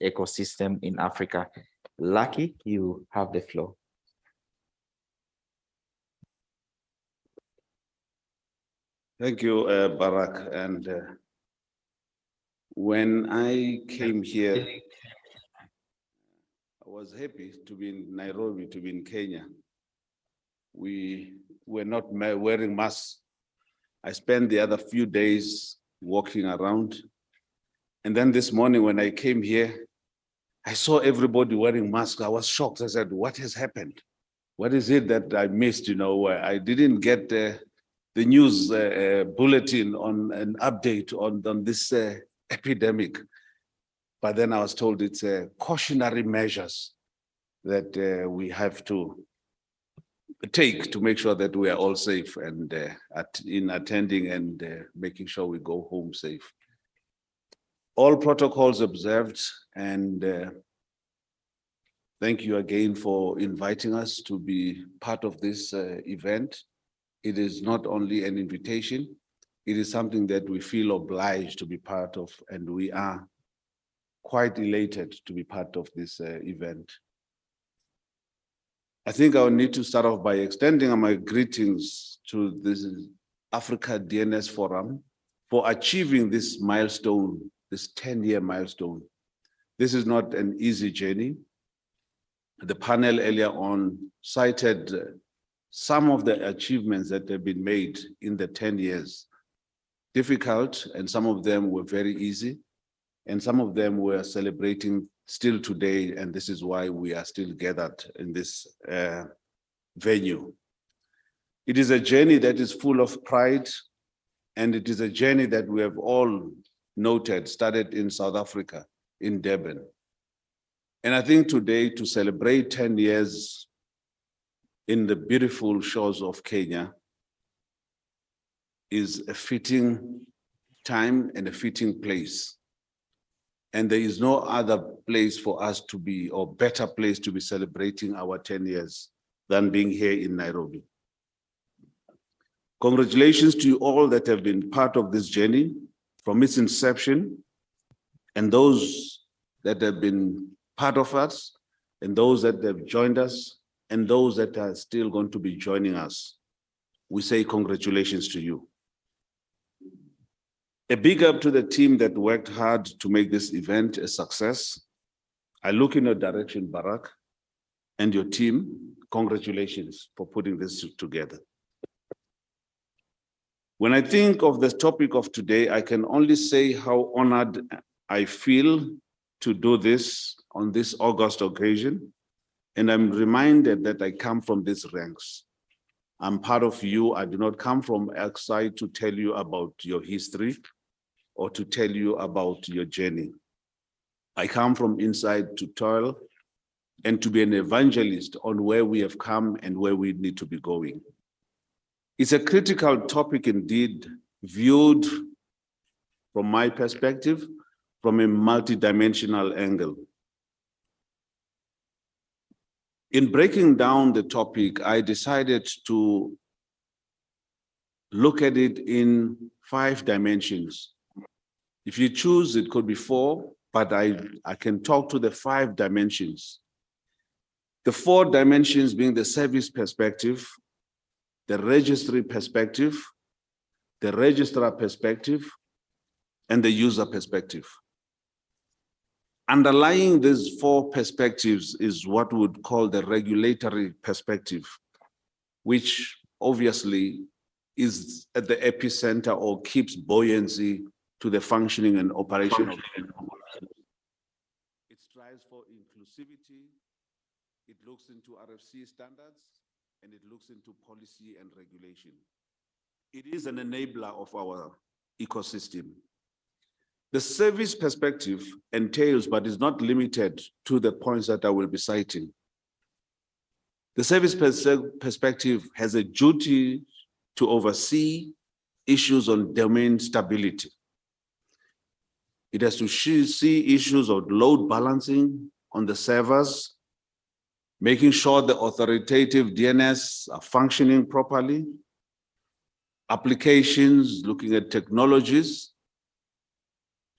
ecosystem in Africa. Lucky, you have the floor. Thank you, Barak. And when I came here, I was happy to be in Nairobi, to be in Kenya. We were not wearing masks. I spent the other few days walking around. And then this morning when I came here, I saw everybody wearing masks. I was shocked. I said, what has happened? What is it that I missed? You know, I didn't get the news bulletin on an update on this epidemic. But then I was told it's cautionary measures that we have to take to make sure that we are all safe and in attending and making sure we go home safe. All protocols observed, and thank you again for inviting us to be part of this event. It is not only an invitation, it is something that we feel obliged to be part of, and we are quite elated to be part of this event. I think I will need to start off by extending my greetings to this Africa DNS Forum for achieving this milestone, this 10-year milestone. This is not an easy journey. The panel earlier on cited some of the achievements that have been made in the 10 years. Difficult, and some of them were very easy, and some of them we're celebrating still today, and this is why we are still gathered in this venue. It is a journey that is full of pride, and it is a journey that we have all noted, started in South Africa, in Durban. And I think today, to celebrate 10 years in the beautiful shores of Kenya is a fitting time and a fitting place. And there is no other place for us to be, or better place to be celebrating our 10 years than being here in Nairobi. Congratulations to you all that have been part of this journey from its inception, and those that have been part of us, and those that have joined us, and those that are still going to be joining us. We say congratulations to you. A big up to the team that worked hard to make this event a success. I look in your direction, Barak, and your team. Congratulations for putting this together. When I think of the topic of today, I can only say how honored I feel to do this on this August occasion. And I'm reminded that I come from these ranks. I'm part of you. I do not come from outside to tell you about your history or to tell you about your journey. I come from inside to toil and to be an evangelist on where we have come and where we need to be going. It's a critical topic indeed, viewed from my perspective, from a multidimensional angle. In breaking down the topic, I decided to look at it in 5 dimensions. If you choose, it could be 4, but I can talk to the 5 dimensions. The 4 dimensions being the service perspective, the registry perspective, the registrar perspective, and the user perspective. Underlying these 4 perspectives is what we would call the regulatory perspective, which obviously is at the epicenter or keeps buoyancy to the functioning and operation of the It strives for inclusivity, it looks into RFC standards, and it looks into policy and regulation. It is an enabler of our ecosystem. The service perspective entails, but is not limited to the points that I will be citing. The service perspective has a duty to oversee issues on domain stability. It has to see issues of load balancing on the servers, making sure the authoritative DNS are functioning properly, applications, looking at technologies,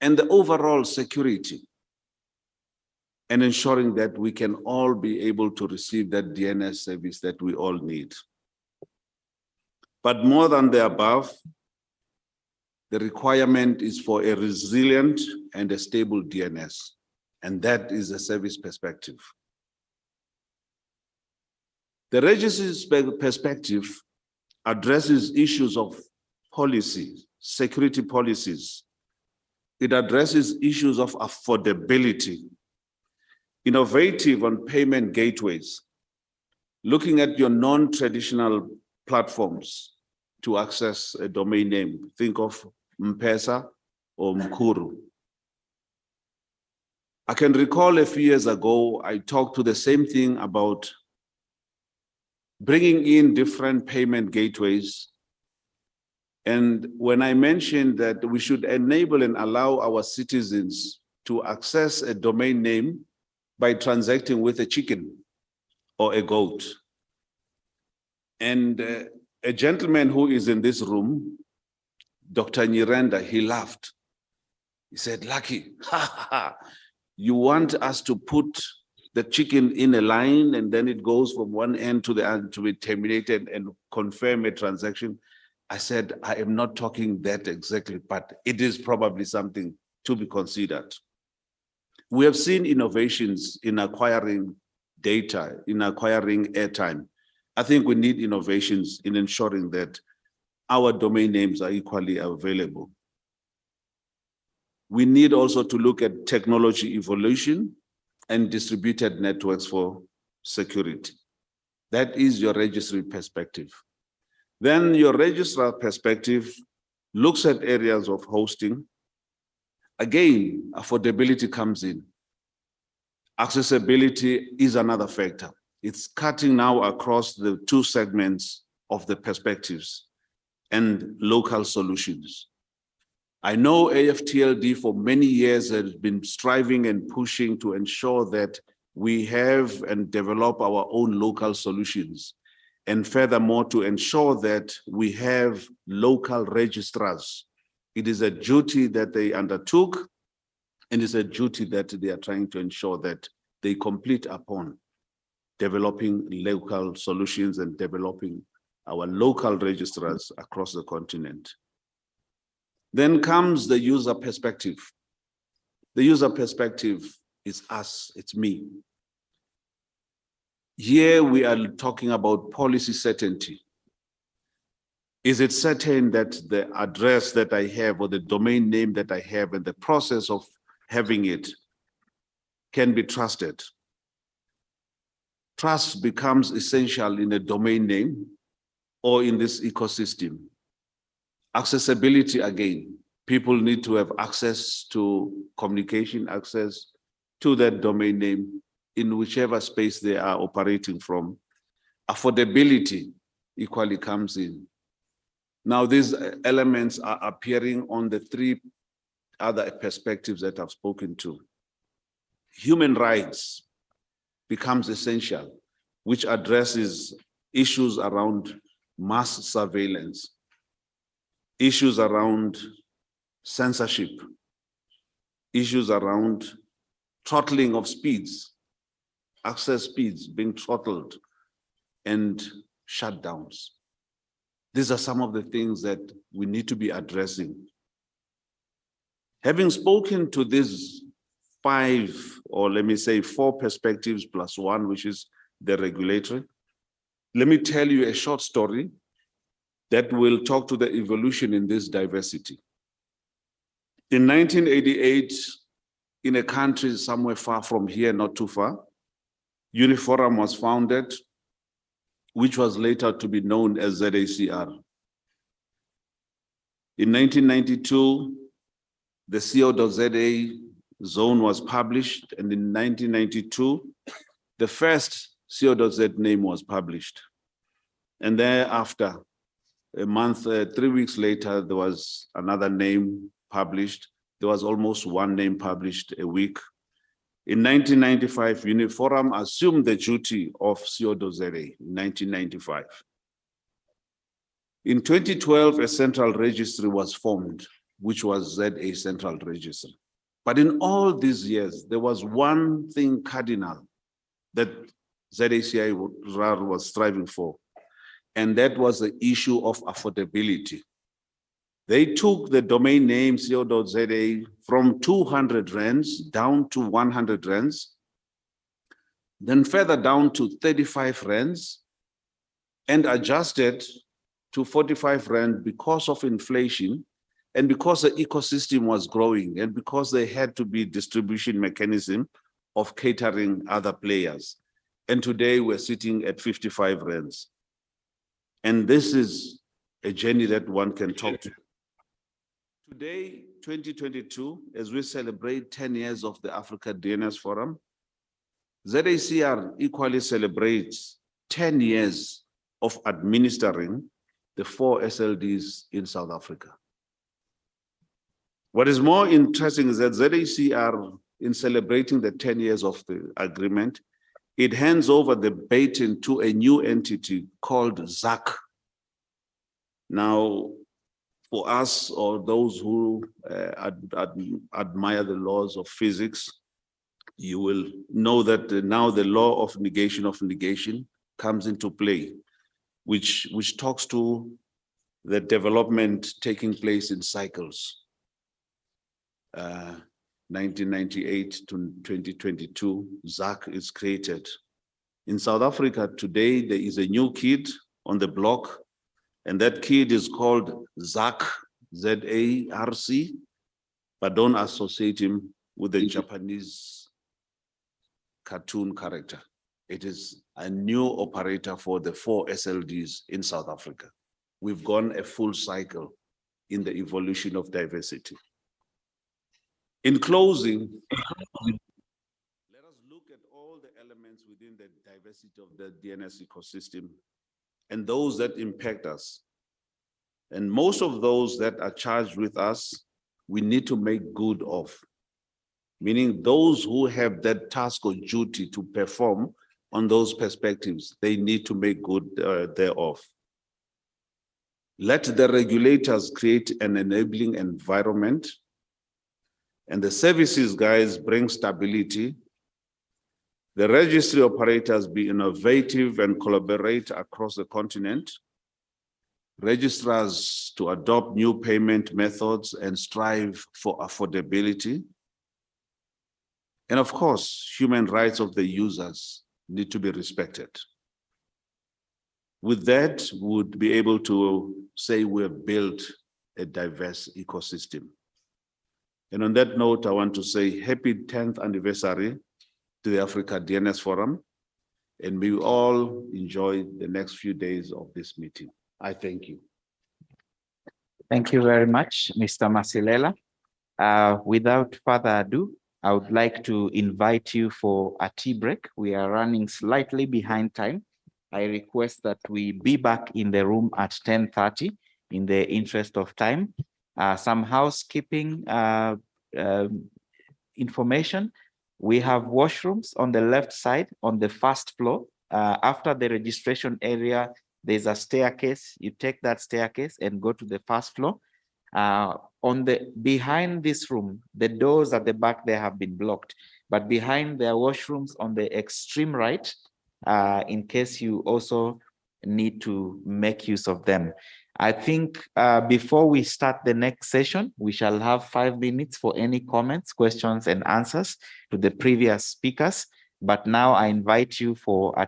and the overall security. and ensuring that we can all be able to receive that DNS service that we all need. But more than the above, the requirement is for a resilient and a stable DNS, and that is a service perspective. The registry's perspective addresses issues of policy, security policies. It addresses issues of affordability, innovative on payment gateways, looking at your non-traditional platforms to access a domain name. Think of M-Pesa or Mkuru. I can recall a few years ago, I talked to the same thing about bringing in different payment gateways. And when I mentioned that we should enable and allow our citizens to access a domain name by transacting with a chicken or a goat. And a gentleman who is in this room, Dr. Nyirenda, he laughed. He said, Lucky, you want us to put the chicken in a line and then it goes from one end to the other to be terminated and confirm a transaction? I said, I am not talking that exactly, but it is probably something to be considered. We have seen innovations in acquiring data, in acquiring airtime. I think we need innovations in ensuring that our domain names are equally available. We need also to look at technology evolution and distributed networks for security. That is your registry perspective. Then your registrar perspective looks at areas of hosting. Again, affordability comes in. Accessibility is another factor. It's cutting now across the two segments of the perspectives and local solutions. I know AFTLD for many years has been striving and pushing to ensure that we have and develop our own local solutions. And furthermore, to ensure that we have local registrars. It is a duty that they undertook, and it's a duty that they are trying to ensure that they complete upon developing local solutions and developing our local registrars across the continent. Then comes the user perspective. The user perspective is us, it's me. Here we are talking about policy certainty. Is it certain that the address that I have or the domain name that I have and the process of having it can be trusted? Trust becomes essential in a domain name or in this ecosystem. Accessibility again, people need to have access to communication, access to that domain name in whichever space they are operating from. Affordability equally comes in. Now, these elements are appearing on the three other perspectives that I've spoken to. Human rights becomes essential, which addresses issues around mass surveillance, issues around censorship, issues around throttling of speeds, access speeds being throttled, and shutdowns. These are some of the things that we need to be addressing. Having spoken to these 5, or let me say 4 perspectives plus 1, which is the regulatory, let me tell you a short story that will talk to the evolution in this diversity. In 1988, in a country somewhere far from here, not too far, Uniforum was founded, which was later to be known as ZACR. In 1992, the CO.ZA zone was published, and in 1992, the first CO.Z name was published. And thereafter, a month, 3 weeks later, there was another name published. There was almost one name published a week. In 1995, Uniforum assumed the duty of CO.ZA in 1995. In 2012, a central registry was formed, which was ZA Central Registry. But in all these years, there was one thing cardinal that ZACR was striving for, and that was the issue of affordability. They took the domain name co.za from 200 rands down to 100 rands, then further down to 35 rands, and adjusted to 45 rand because of inflation and because the ecosystem was growing and because there had to be distribution mechanism of catering other players. And today we're sitting at 55 rands. And this is a journey that one can talk to. Today, 2022, as we celebrate 10 years of the Africa DNS Forum, ZACR equally celebrates 10 years of administering the 4 SLDs in South Africa. What is more interesting is that ZACR, in celebrating the 10 years of the agreement, it hands over the baton to a new entity called ZACR. Now, for us or those who admire the laws of physics, you will know that now the law of negation comes into play, which talks to the development taking place in cycles. 1998 to 2022, ZACR is created. In South Africa today, there is a new kid on the block, and that kid is called ZACR, Z-A-R-C, but don't associate him with the Japanese cartoon character. It is a new operator for the 4 SLDs in South Africa. We've gone a full cycle in the evolution of diversity. In closing, let us look at all the elements within the diversity of the DNS ecosystem and those that impact us. And most of those that are charged with us, we need to make good of, meaning those who have that task or duty to perform on those perspectives, they need to make good thereof. Let the regulators create an enabling environment, and the services guys bring stability. The registry operators be innovative and collaborate across the continent. Registrars to adopt new payment methods and strive for affordability. And of course, human rights of the users need to be respected. With that, we would be able to say we have built a diverse ecosystem. And on that note, I want to say happy 10th anniversary to the Africa DNS Forum, and we all enjoy the next few days of this meeting. I thank you. Thank you very much, Mr. Masilela. Without further ado, I would like to invite you for a tea break. We are running slightly behind time. I request that we be back in the room at 10:30 in the interest of time. Some housekeeping information. We have washrooms on the left side on the first floor. After the registration area, there's a staircase. You take that staircase and go to the first floor. Behind this room, the doors at the back there have been blocked, but behind there are washrooms on the extreme right, in case you also need to make use of them. I think before we start the next session, we shall have 5 minutes for any comments, questions, and answers to the previous speakers. But now I invite you for a